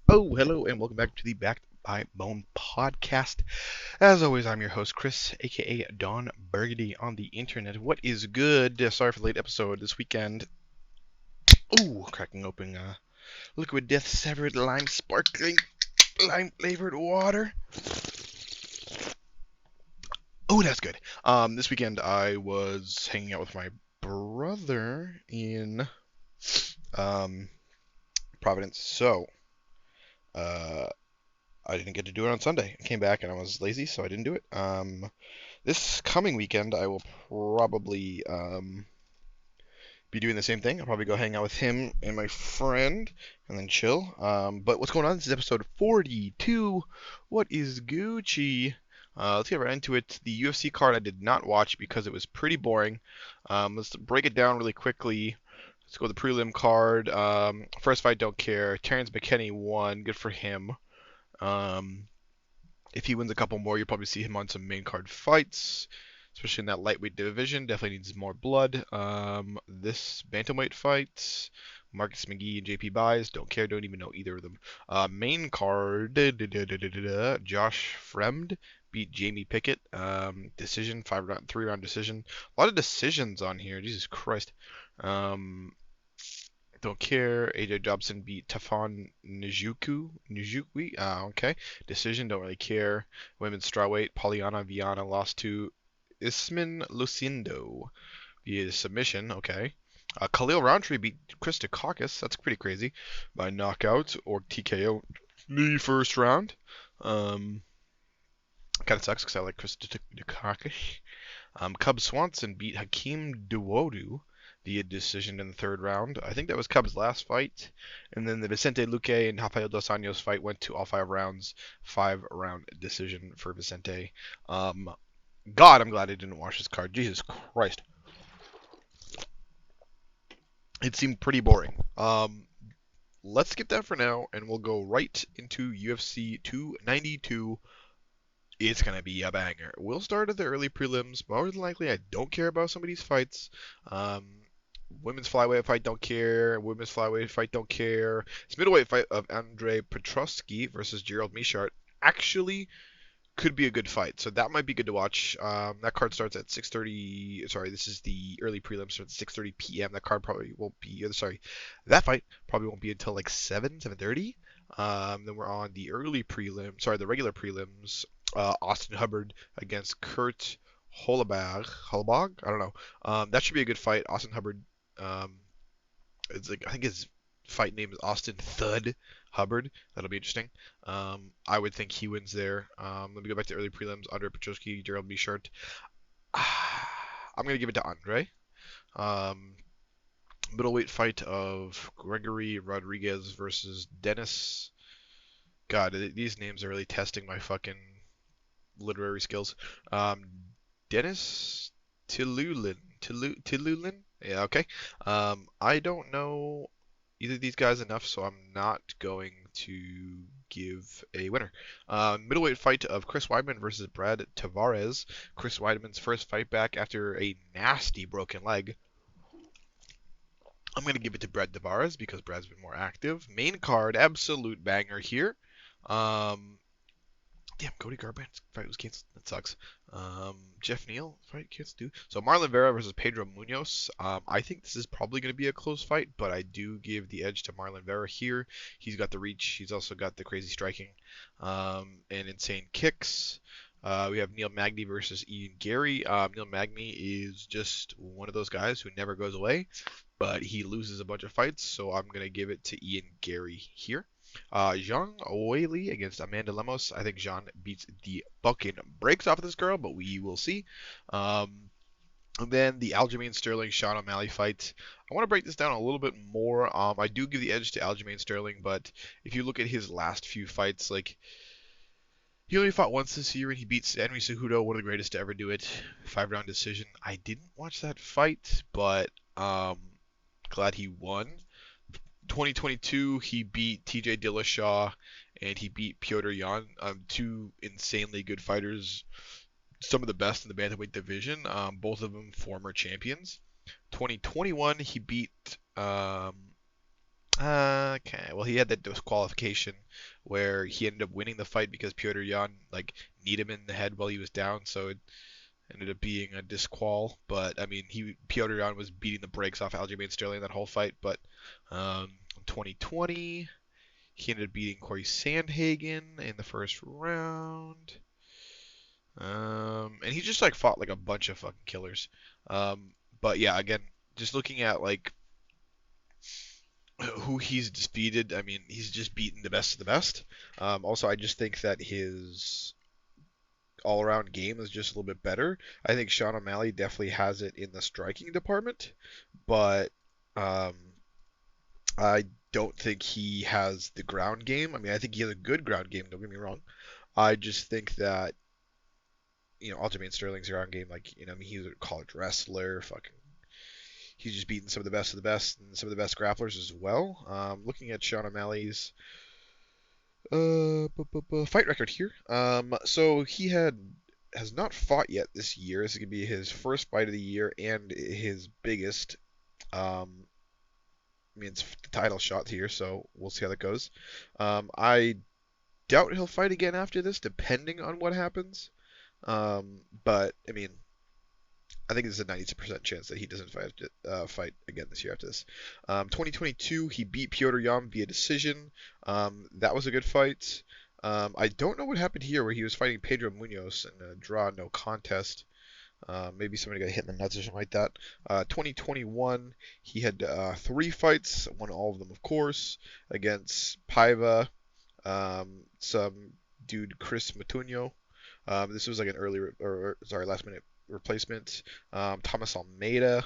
Oh, hello, and welcome back to the Backed by Bone podcast. As always, I'm your host, Chris, aka Don Burgundy on the internet. What is good? Sorry for the late episode this weekend. Ooh, cracking open liquid death severed lime sparkling lime flavored water. Oh, that's good. This weekend I was hanging out with my brother in um Providence, so uh I didn't get to do it on Sunday. I came back and I was lazy, so I didn't do it. This coming weekend, I will probably be doing the same thing. I'll probably go hang out with him and my friend and then chill. But what's going on? This is episode 42. What is Gucci? Let's get right into it. The UFC card I did not watch because it was pretty boring. Let's break it down really quickly. Let's go with the prelim card. First fight, don't care. Terrence McKinney won. Good for him. Um, if he wins a couple more, you'll probably see him on some main card fights, especially in that lightweight division. Definitely needs more blood. This bantamweight fight, Marcus McGee and JP Buys, don't care, don't even know either of them. Main card, Josh Fremd beat Jamie Pickett. Decision, 5 round, 3 round decision. A lot of decisions on here. Jesus Christ. Um, don't care. AJ Dobson beat Tafon Nijukwi. Okay. Decision. Don't really care. Women's strawweight. Poliana Viana lost to Ismin Lucindo via submission. Okay. Khalil Roundtree beat Chris Dukakis. That's pretty crazy. By knockout or TKO in the first round. Um, Kind of sucks because I like Chris Dukakis. Cub Swanson beat Hakeem Dawodu via decision in the third round. I think that was Cub's last fight. And then the Vicente Luque and Rafael Dos Anjos fight went to all 5 rounds. 5 round decision for Vicente. Um, God, I'm glad I didn't watch this card. Jesus Christ. It seemed pretty boring. Let's skip that for now, and we'll go right into UFC 292. It's gonna be a banger. We'll start at the early prelims. More than likely, I don't care about some of these fights. Um, Women's flyweight fight, don't care. Women's flyweight fight, don't care. This middleweight fight of Andrei Petrosky versus Gerald Mishart actually could be a good fight, so that might be good to watch. That card starts at 6:30. Sorry, this is the early prelims, so it's 6:30 p.m. That card probably won't be. Sorry, that fight probably won't be until like 7:30. Then we're on the early prelim. Sorry, the regular prelims. Austin Hubbard against Kurt Holbag. I don't know. That should be a good fight. Austin Hubbard. Um, it's like I think his fight name is Austin Thud Hubbard. That'll be interesting. I would think he wins there. Let me go back to early prelims. Andre Petroski, Gerald Bishart. I'm gonna give it to Andre. Um, Middleweight fight of Gregory Rodriguez versus Dennis. God, these names are really testing my fucking literary skills. Um, Dennis Tilulin. Yeah, okay. I don't know either of these guys enough, so I'm not going to give a winner. Middleweight fight of Chris Weidman versus Brad Tavares. Chris Weidman's first fight back after a nasty broken leg. I'm going to give it to Brad Tavares because Brad's been more active. Main card, absolute banger here. Um, Damn, Cody Garbrandt's fight was canceled. That sucks. Jeff Neal fight canceled too. So Marlon Vera versus Pedro Munoz. I think this is probably going to be a close fight, but I do give the edge to Marlon Vera here. He's got the reach. He's also got the crazy striking, and insane kicks. We have Neil Magny versus Ian Gary. Neil Magny is just one of those guys who never goes away, but he loses a bunch of fights, so I'm going to give it to Ian Gary here. Zhang Weili against Amanda Lemos. I think Zhang beats the fucking brakes off of this girl, but we will see. And then the Aljamain Sterling Sean O'Malley fight. I want to break this down a little bit more. I do give the edge to Aljamain Sterling, but if you look at his last few fights, like he only fought once this year and he beats Henry Cejudo, one of the greatest to ever do it. 5 round decision. I didn't watch that fight, but glad he won. 2022, he beat TJ Dillashaw and he beat Piotr Yan, two insanely good fighters, some of the best in the bantamweight division, both of them former champions. 2021, he beat Okay. Well, he had that disqualification where he ended up winning the fight because Piotr Jan like kneed him in the head while he was down, so it ended up being a disqual. But I mean, Piotr Jan was beating the brakes off Aljamain Sterling that whole fight. But in 2020, he ended up beating Corey Sandhagen in the first round. And he just like fought like a bunch of fucking killers. But yeah, again, just looking at like who he's defeated, I mean, he's just beaten the best of the best. Also, I just think that his all-around game is just a little bit better. I think Sean O'Malley definitely has it in the striking department, but um, I don't think he has the ground game. I mean, I think he has a good ground game. Don't get me wrong. I just think that Aljamain Sterling's ground game, like I mean, he's a college wrestler. Fucking, he's just beaten some of the best of the best and some of the best grapplers as well. Looking at Sean O'Malley's fight record here. So he has not fought yet this year. This is gonna be his first fight of the year and his biggest. I mean, it's the title shot here, so we'll see how that goes. I doubt he'll fight again after this, depending on what happens. But I mean, I think there's a 90% chance that he doesn't fight again this year after this. 2022, he beat Piotr Jan via decision. That was a good fight. I don't know what happened here where he was fighting Pedro Munoz in a draw, no contest. Maybe somebody got hit in the nuts or something like that. 2021, he had 3 fights, won all of them, of course, against Paiva, some dude Chris Matuno. This was like an last minute replacement. Thomas Almeida.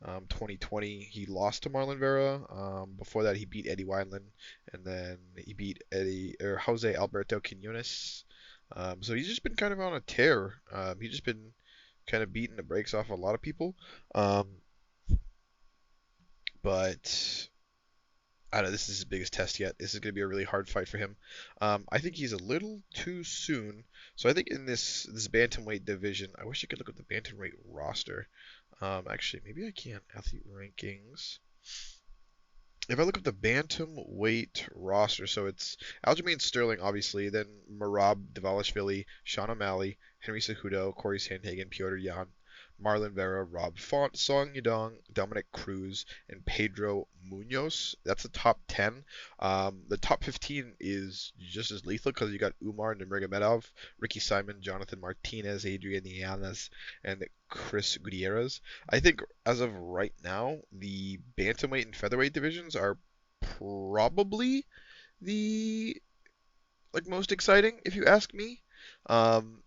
2020, he lost to Marlon Vera. Before that, he beat Eddie Wineland, and then he beat Jose Alberto Quinones. So he's just been kind of on a tear. He's just been kind of beating the brakes off a lot of people. Um, but I don't know. This is his biggest test yet. This is going to be a really hard fight for him. I think he's a little too soon. So I think in this bantamweight division, I wish I could look at the bantamweight roster. Actually, maybe I can't. Athlete rankings. If I look up the bantamweight roster, so it's Aljamain Sterling, obviously, then Merab Dvalishvili, Sean O'Malley, Henry Cejudo, Corey Sandhagen, Piotr Jan, Marlon Vera, Rob Font, Song Yadong, Dominic Cruz, and Pedro Munoz. That's the top 10. The top 15 is just as lethal because you got Umar Nurmagomedov, Ricky Simon, Jonathan Martinez, Adrian Yanez, and Chris Gutierrez. I think as of right now, the bantamweight and featherweight divisions are probably the like most exciting, if you ask me. Um,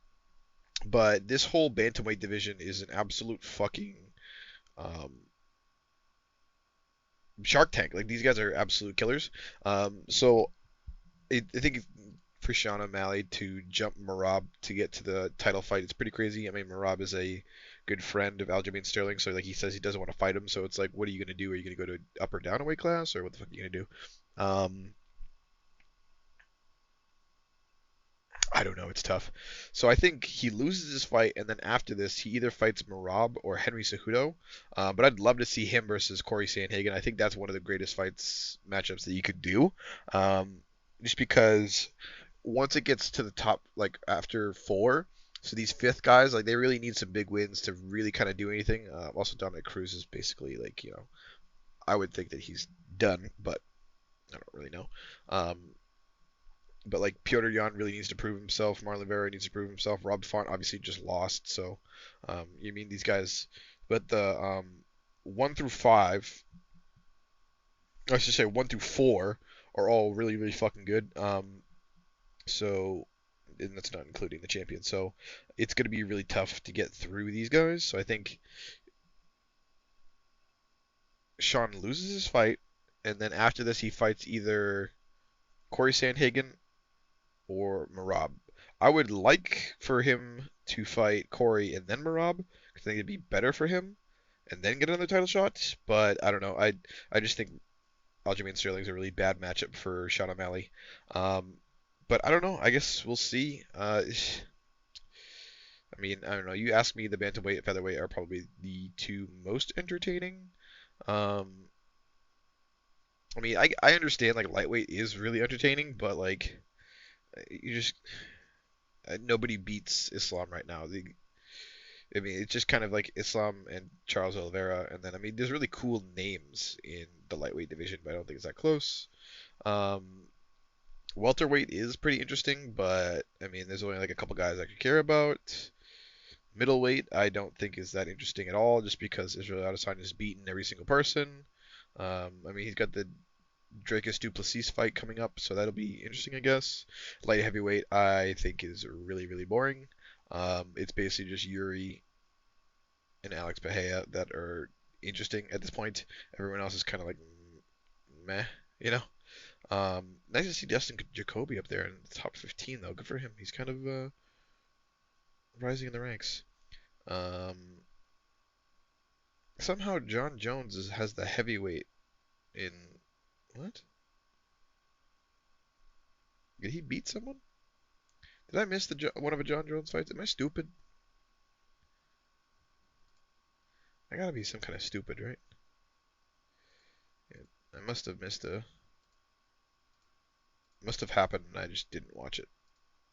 but this whole bantamweight division is an absolute fucking um, Shark Tank. Like these guys are absolute killers. So I think for Sean O'Malley to jump Merab to get to the title fight, it's pretty crazy. I mean, Merab is a good friend of Aljamain Sterling, so like he says he doesn't want to fight him. So it's like, what are you gonna do? Are you gonna go to up or down a weight class, or what the fuck are you gonna do? Um, I don't know. It's tough. So I think he loses his fight, and then after this, he either fights Merab or Henry Cejudo. But I'd love to see him versus Corey Sandhagen. I think that's one of the greatest fights matchups that you could do. Just because once it gets to the top, like after 4, so these fifth guys, like they really need some big wins to really kind of do anything. Also, Dominic Cruz is basically like, I would think that he's done, but I don't really know. But like Piotr Jan really needs to prove himself. Marlon Vera needs to prove himself. Rob Font obviously just lost, so you mean these guys, but the 1 through 5, I should say 1 through 4, are all really really fucking good. So and that's not including the champion. So it's going to be really tough to get through these guys. So I think Sean loses his fight, and then after this he fights either Corey Sandhagen or Merab. I would like for him to fight Corey and then Merab because I think it'd be better for him and then get another title shot. But I don't know. I just think Aljamain Sterling's a really bad matchup for Sean O'Malley. Um, but I don't know. I guess we'll see. I mean, I don't know. You ask me, the bantamweight and featherweight are probably the 2 most entertaining. Um, I mean, I understand like lightweight is really entertaining, but like you just nobody beats Islam right now. I mean, it's just kind of like Islam and Charles Oliveira, and then I mean, there's really cool names in the lightweight division, but I don't think it's that close. Um, welterweight is pretty interesting, but I mean, there's only like a couple guys I could care about. Middleweight, I don't think is that interesting at all, just because Israel Adesanya has beaten every single person. I mean, he's got the Dracus Duplessis fight coming up, so that'll be interesting, I guess. Light heavyweight, I think is really, really boring. It's basically just Yuri and Alex Bahia that are interesting at this point. Everyone else is kind of like meh, you know. Nice to see Dustin Jacoby up there in the top 15, though. Good for him. He's kind of rising in the ranks. Um, somehow John Jones has the heavyweight in what? Did he beat someone? Did I miss one of a John Jones fights? Am I stupid? I gotta be some kind of stupid, right? Yeah, I must have missed a. Must have happened and I just didn't watch it.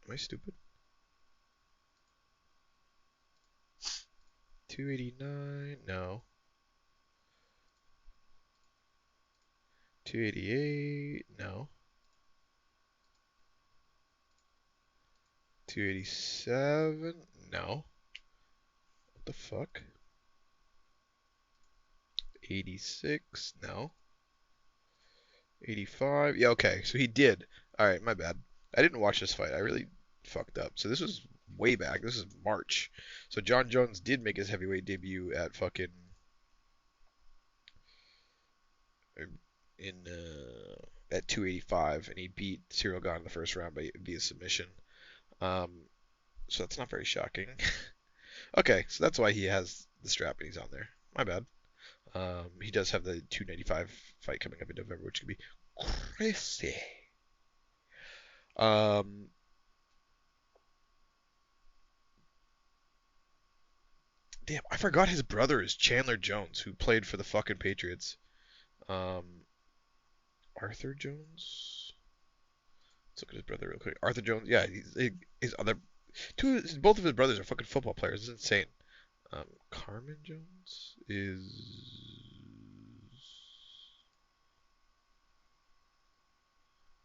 Am I stupid? 289? No. 288? No. 287? No. What the fuck? 86? No. 85? Yeah, okay. So he did. Alright, my bad. I didn't watch this fight. I really fucked up. So this was way back. This is March. So John Jones did make his heavyweight debut at fucking in at 285, and he beat Cyril Gane in the first round via submission. Um, so that's not very shocking. Okay, so that's why he has the strap and he's on there. My bad. He does have the 295 fight coming up in November, which could be crazy. Um, damn, I forgot his brother is Chandler Jones, who played for the fucking Patriots. Um, Arthur Jones. Let's look at his brother real quick. Arthur Jones. Yeah, his other both of his brothers are fucking football players. It's insane. Carmen Jones is.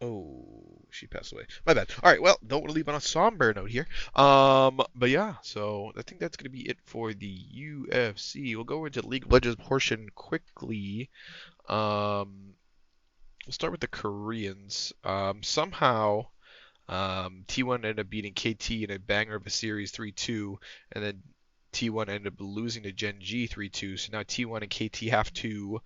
Oh, she passed away. My bad. All right, well, don't want to leave on a somber note here. But yeah, so I think that's gonna be it for the UFC. We'll go into the League of Legends portion quickly. We'll start with the Koreans. Somehow, T1 ended up beating KT in a banger of a series 3-2, and then T1 ended up losing to Gen G 3-2. So now T1 and KT have to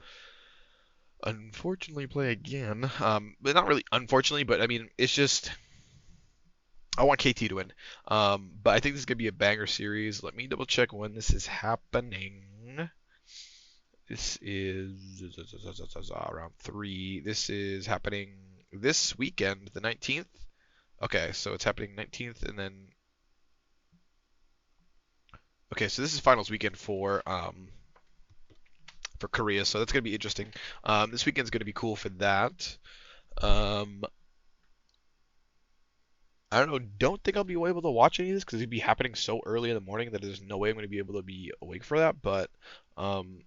unfortunately play again. But not really unfortunately, but I mean it's just I want KT to win. But I think this is gonna be a banger series. Let me double check when this is happening. This is round 3. This is happening this weekend, the 19th. Okay, so it's happening 19th, and then okay, so this is finals weekend for Korea, so that's gonna be interesting. This weekend's gonna be cool for that. Um, I don't know. Don't think I'll be able to watch any of this because it'd be happening so early in the morning that there's no way I'm gonna be able to be awake for that. But um,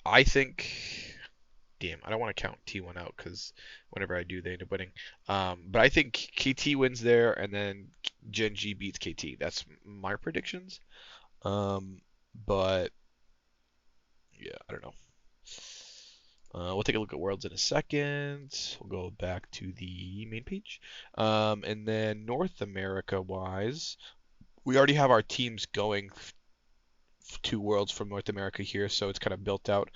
I think, damn, I don't want to count T1 out because whenever I do, they end up winning. But I think KT wins there, and then Gen G beats KT. That's my predictions. Um, but yeah, I don't know. We'll take a look at Worlds in a second. We'll go back to the main page. And then North America wise, we already have our teams going to Worlds from North America here, so it's kind of built out.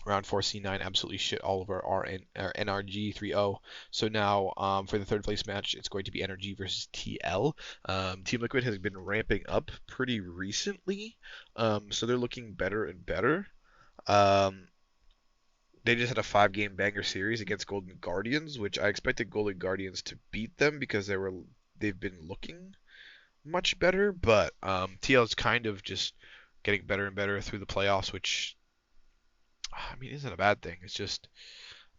Round 4 C9 absolutely shit all over our NRG 3-0. So now for the third place match, it's going to be NRG versus TL. Team Liquid has been ramping up pretty recently, so they're looking better and better. They just had a 5-game banger series against Golden Guardians, which I expected Golden Guardians to beat them because they've been looking much better, but TL is kind of just getting better and better through the playoffs, which I mean, it isn't a bad thing. It's just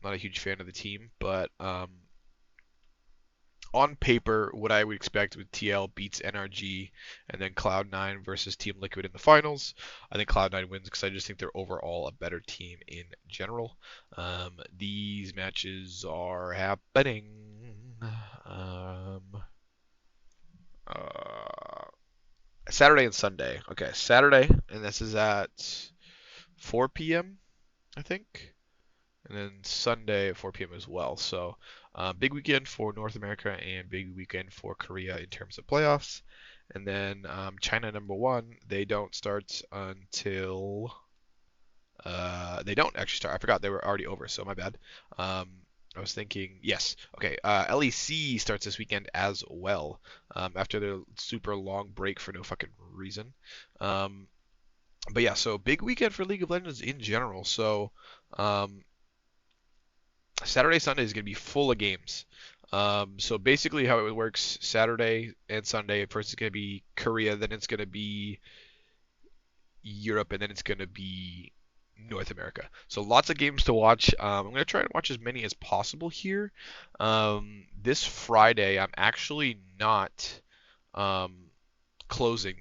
I'm not a huge fan of the team, but on paper, what I would expect with TL beats NRG and then Cloud9 versus Team Liquid in the finals. I think Cloud9 wins because I just think they're overall a better team in general. These matches are happening um, uh, Saturday and Sunday. Okay, Saturday, and this is at 4 p.m., I think. And then Sunday at 4 p.m. as well. So, big weekend for North America and big weekend for Korea in terms of playoffs. And then China number one, they don't start until they don't actually start. I forgot they were already over, so my bad. I was thinking, yes, okay. LEC starts this weekend as well after their super long break for no fucking reason. Um, but yeah, so big weekend for League of Legends in general. So um, Saturday, Sunday is going to be full of games. So basically, how it works Saturday and Sunday, first it's going to be Korea, then it's going to be Europe, and then it's going to be North America. So lots of games to watch. I'm going to try and watch as many as possible here. This Friday, I'm actually not um, closing.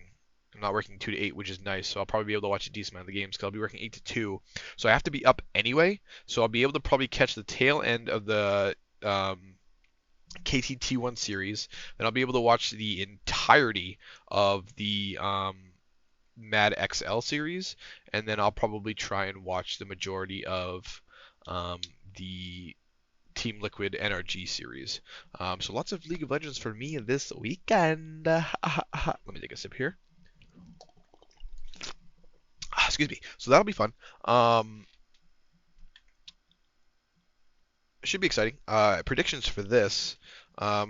I'm not working 2 to 8, which is nice. So I'll probably be able to watch a decent amount of the games because I'll be working 8 to 2. So I have to be up anyway. So I'll be able to probably catch the tail end of the KTT1 series. Then I'll be able to watch the entirety of the Mad XL series. And then I'll probably try and watch the majority of the Team Liquid NRG series. So lots of League of Legends for me this weekend. Let me take a sip here. Excuse me. So that'll be fun. Should be exciting. Predictions for this.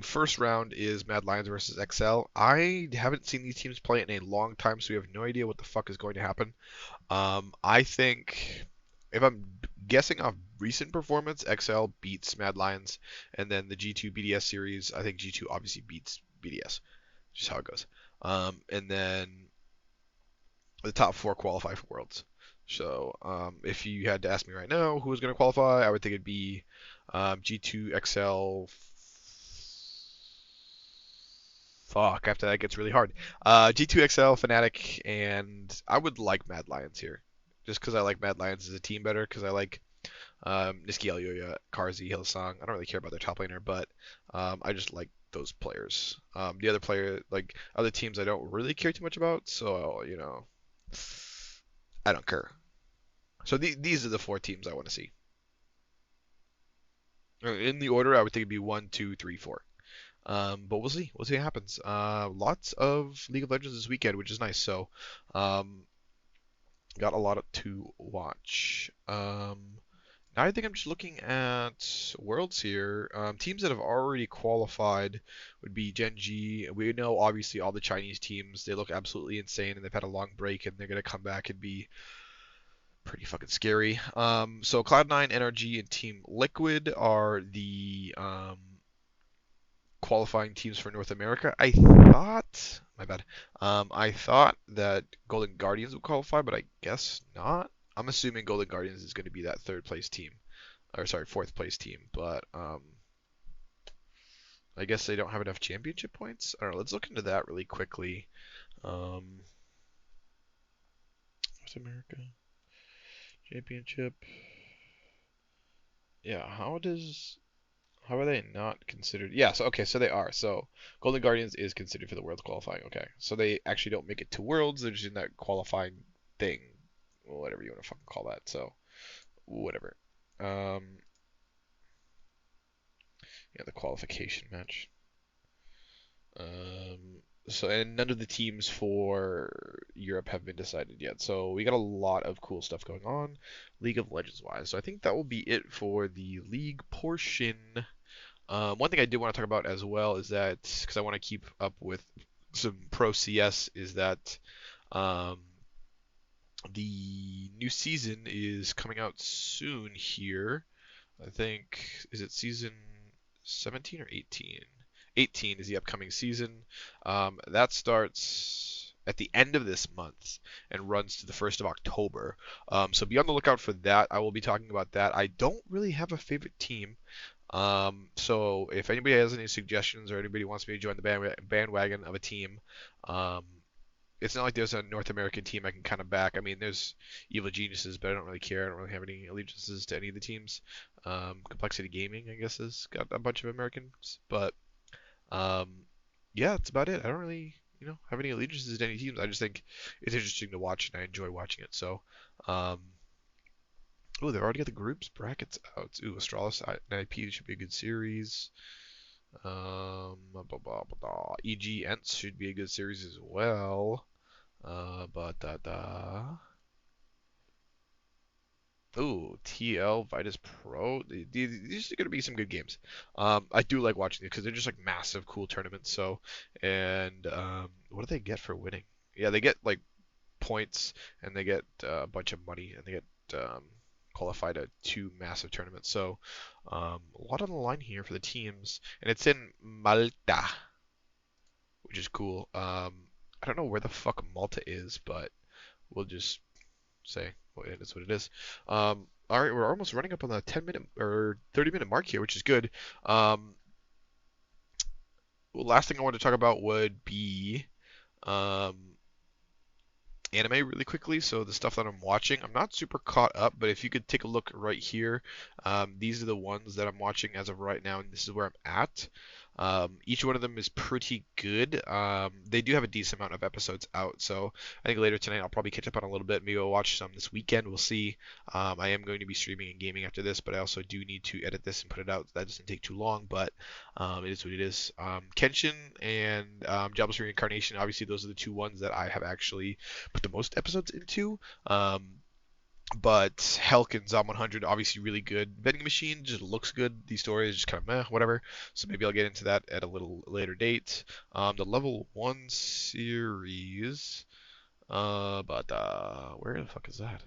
First round is Mad Lions versus XL. I haven't seen these teams play in a long time, so we have no idea what the fuck is going to happen. I think if I'm guessing off recent performance, XL beats Mad Lions, and then the G2 BDS series, I think G2 obviously beats BDS. Just how it goes. And then the top four qualify for Worlds. So if you had to ask me right now who was going to qualify, I would think it'd be G2 XL. Fuck, after that gets really hard. G2 XL, Fnatic, and I would like Mad Lions here. Just because I like Mad Lions as a team better, because I like Niski Elyoya, Karzi, Hillsong. I don't really care about their top laner, but I just like those players. The other player, like other teams, I don't really care too much about, so I don't care. So these are the four teams I want to see. In the order, I would think it'd be one, two, three, four. But we'll see. We'll see what happens. Lots of League of Legends this weekend, which is nice. So, got a lot to watch. Now I think I'm just looking at Worlds here. Teams that have already qualified would be Gen G. We know obviously all the Chinese teams. They look absolutely insane, and they've had a long break, and they're gonna come back and be pretty fucking scary. So Cloud9, NRG, and Team Liquid are the qualifying teams for North America. I thought, my bad. I thought that Golden Guardians would qualify, but I guess not. I'm assuming Golden Guardians is going to be that third place team, or sorry, fourth place team. But I guess they don't have enough championship points. I don't know. Let's look into that really quickly. North America championship. Yeah, how are they not considered? Yeah, so okay, so they are. So Golden Guardians is considered for the Worlds qualifying. Okay, so they actually don't make it to Worlds. They're just in that qualifying thing, whatever you want to fucking call that. So whatever. Yeah, the qualification match. So and none of the teams for Europe have been decided yet. So we got a lot of cool stuff going on, League of Legends wise. So I think that will be it for the league portion. One thing I did want to talk about as well is that because I want to keep up with some pro CS is that um, the new season is coming out soon here. I think is it season 17 or 18? 18 is the upcoming season. That starts at the end of this month and runs to the 1st of October. So be on the lookout for that. I will be talking about that. I don't really have a favorite team. So if anybody has any suggestions or anybody wants me to join the bandwagon of a team, um, it's not like there's a North American team I can kind of back. I mean, there's Evil Geniuses, but I don't really care. I don't really have any allegiances to any of the teams. Complexity Gaming, I guess, has got a bunch of Americans, but um, yeah, that's about it. I don't really, have any allegiances to any teams. I just think it's interesting to watch, and I enjoy watching it. So, um, oh, they've already got the groups brackets out. Ooh, Astralis IP should be a good series. Blah, blah, blah, blah. EG Ents should be a good series as well. But Ooh, TL Vitus Pro. These are gonna be some good games. I do like watching these because they're just like massive, cool tournaments. So, and what do they get for winning? Yeah, they get like points, and they get a bunch of money, and they get qualified to two massive tournaments. So, a lot on the line here for the teams, and it's in Malta, which is cool. I don't know where the fuck Malta is, but we'll just say well, it is what it is. All right, we're almost running up on the 10-minute or 30-minute mark here, which is good. Um, last thing I wanted to talk about would be um, anime really quickly. So the stuff that I'm watching, I'm not super caught up, but if you could take a look right here, these are the ones that I'm watching as of right now, and this is where I'm at. Each one of them is pretty good. They do have a decent amount of episodes out, so I think later tonight I'll probably catch up on a little bit. Maybe I'll watch some this weekend. We'll see. I am going to be streaming and gaming after this, but I also do need to edit this and put it out. That doesn't take too long, but it is what it is. Kenshin and Jobless Reincarnation, obviously those are the two ones that I have actually put the most episodes into. But Helk and Zom 100 obviously really good. Vending Machine just looks good. The story is just kind of meh, whatever. So maybe I'll get into that at a little later date. The level 1 series. But where the fuck is that?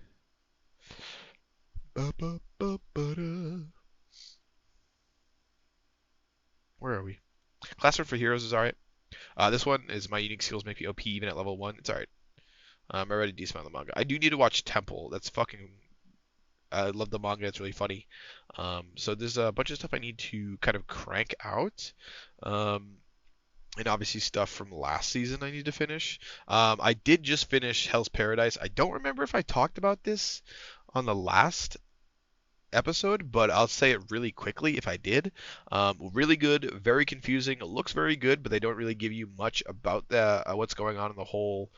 Where are we? Classroom for Heroes is alright. This one is my unique skills make me OP even at level 1. It's alright. I already decent on the manga. I do need to watch Temple. That's fucking I love the manga. It's really funny. So there's a bunch of stuff I need to kind of crank out. And obviously stuff from last season I need to finish. I did just finish Hell's Paradise. I don't remember if I talked about this on the last episode, but I'll say it really quickly if I did. Really good, very confusing. It looks very good, but they don't really give you much about the what's going on in the whole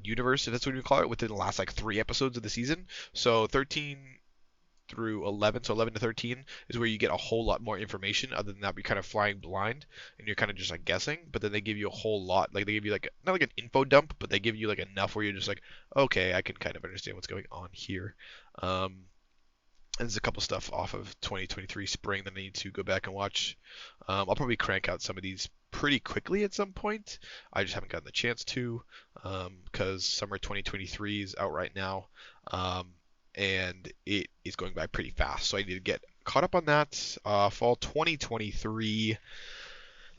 universe, if that's what you call it, within the last like 3 episodes of the season. So 13 through 11, so 11 to 13 is where you get a whole lot more information. Other than that, you're kind of flying blind and you're kind of just like guessing. But then they give you a whole lot, like they give you like not like an info dump, but they give you like enough where you're just like, okay, I can kind of understand what's going on here. And there's a couple stuff off of 2023 spring that I need to go back and watch. I'll probably crank out some of these pretty quickly at some point. I just haven't gotten the chance to because summer 2023 is out right now, and it is going by pretty fast. So I need to get caught up on that. Fall 2023.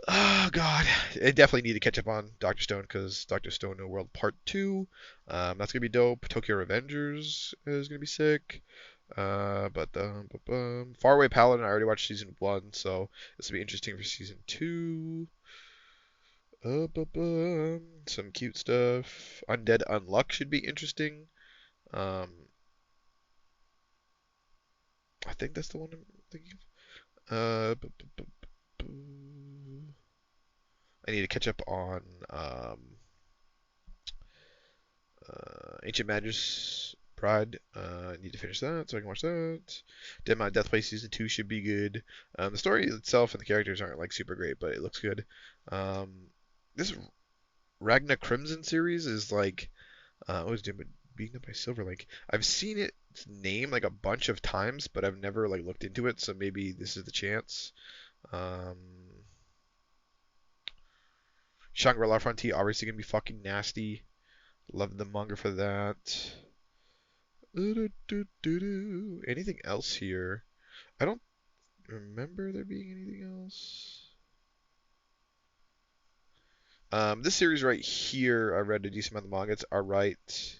Oh God, I definitely need to catch up on Doctor Stone because Doctor Stone No World Part 2. That's gonna be dope. Tokyo Revengers is gonna be sick. Faraway Paladin, I already watched season 1, so this will be interesting for season 2. Some cute stuff. Undead Unluck should be interesting. Um, I think that's the one I'm thinking of. I need to catch up on Ancient Magus Pride. I need to finish that so I can watch that. Dead Death Play Season 2 should be good. The story itself and the characters aren't like super great, but it looks good. This Ragna Crimson series is like, what was doing being done by Silverlink. I've seen its name like a bunch of times, but I've never like looked into it, so maybe this is the chance. Shangri-La Frontier obviously gonna be fucking nasty. Love the manga for that. Anything else here? I don't. I don't remember there being anything else. This series right here, I read a decent amount of manga. It's alright.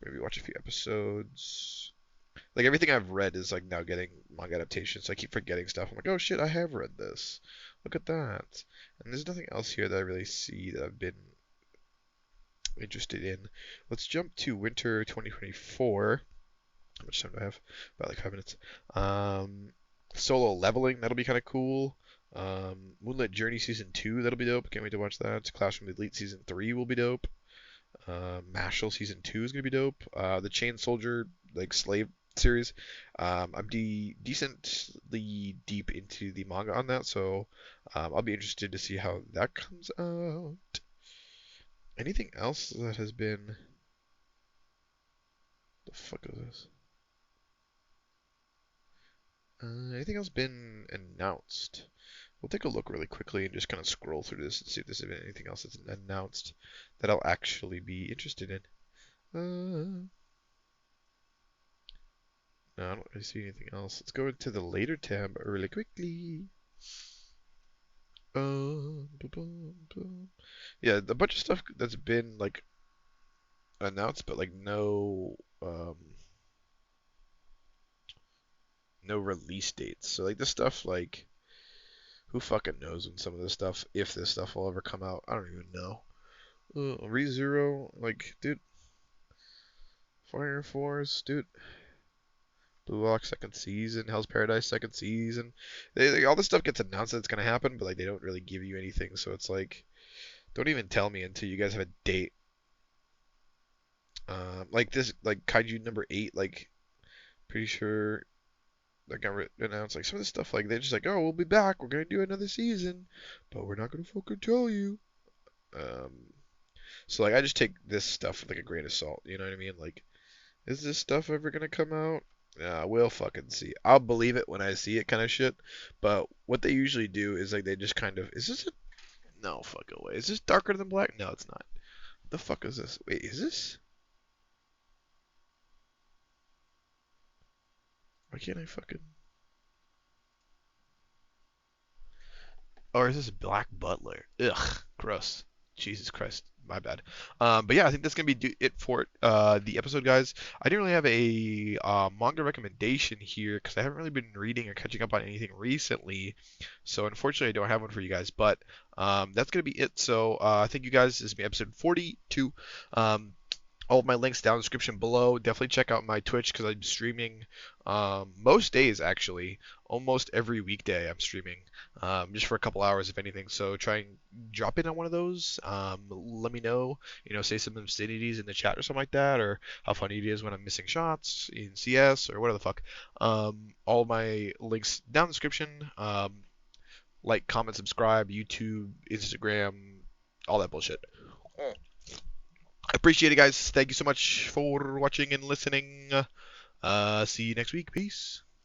Maybe watch a few episodes. Like everything I've read is like now getting manga adaptations. So I keep forgetting stuff. I'm like, oh shit, I have read this. Look at that. And there's nothing else here that I really see that I've been interested in. Let's jump to winter 2024. How much time do I have? About like 5 minutes. Um, Solo leveling, that'll be kind of cool. Moonlit Journey season 2, that'll be dope. Can't wait to watch that. Classroom Elite season 3 will be dope. Mashal season 2 is gonna be dope. The Chain Soldier like slave series. I'm decently deep into the manga on that, so I'll be interested to see how that comes out. Anything else that has been? The fuck is this? Anything else been announced? We'll take a look really quickly and just kind of scroll through this and see if there's been anything else that's announced that I'll actually be interested in. No, I don't really see anything else. Let's go into the later tab really quickly. Yeah, a bunch of stuff that's been like announced, but like no release dates. So like this stuff, like who fucking knows when some of this stuff, if this stuff will ever come out? I don't even know. ReZero, like, dude, Fire Force, dude. Blue Lock second season, Hell's Paradise second season. All this stuff gets announced that it's gonna happen, but like they don't really give you anything. So it's like, don't even tell me until you guys have a date. Like this, like Kaiju number 8, like pretty sure that got announced. Like some of this stuff, like they're just like, oh, we'll be back. We're gonna do another season, but we're not gonna fucking tell you. Um, so like I just take this stuff with like a grain of salt. You know what I mean? Like, is this stuff ever gonna come out? Yeah, we'll fucking see. I'll believe it when I see it, kind of shit. But what they usually do is like they just kind of, is this a no fucking way? Is this darker than black? No, it's not. What the fuck is this? Wait, is this? Why can't I fucking? Or is this Black Butler? Ugh, gross. Jesus Christ, my bad. But yeah, I think that's gonna be it for the episode, guys. I didn't really have a manga recommendation here because I haven't really been reading or catching up on anything recently. So unfortunately, I don't have one for you guys. But that's gonna be it. So thank you guys. This has been episode 42. All of my links down in the description below. Definitely check out my Twitch because I'm streaming most days actually. Almost every weekday I'm streaming just for a couple hours if anything. So try and drop in on one of those. Let me know. Say some obscenities in the chat or something like that, or how funny it is when I'm missing shots in CS or whatever the fuck. All my links down in the description. Like, comment, subscribe, YouTube, Instagram, all that bullshit. I appreciate it, guys. Thank you so much for watching and listening. See you next week. Peace.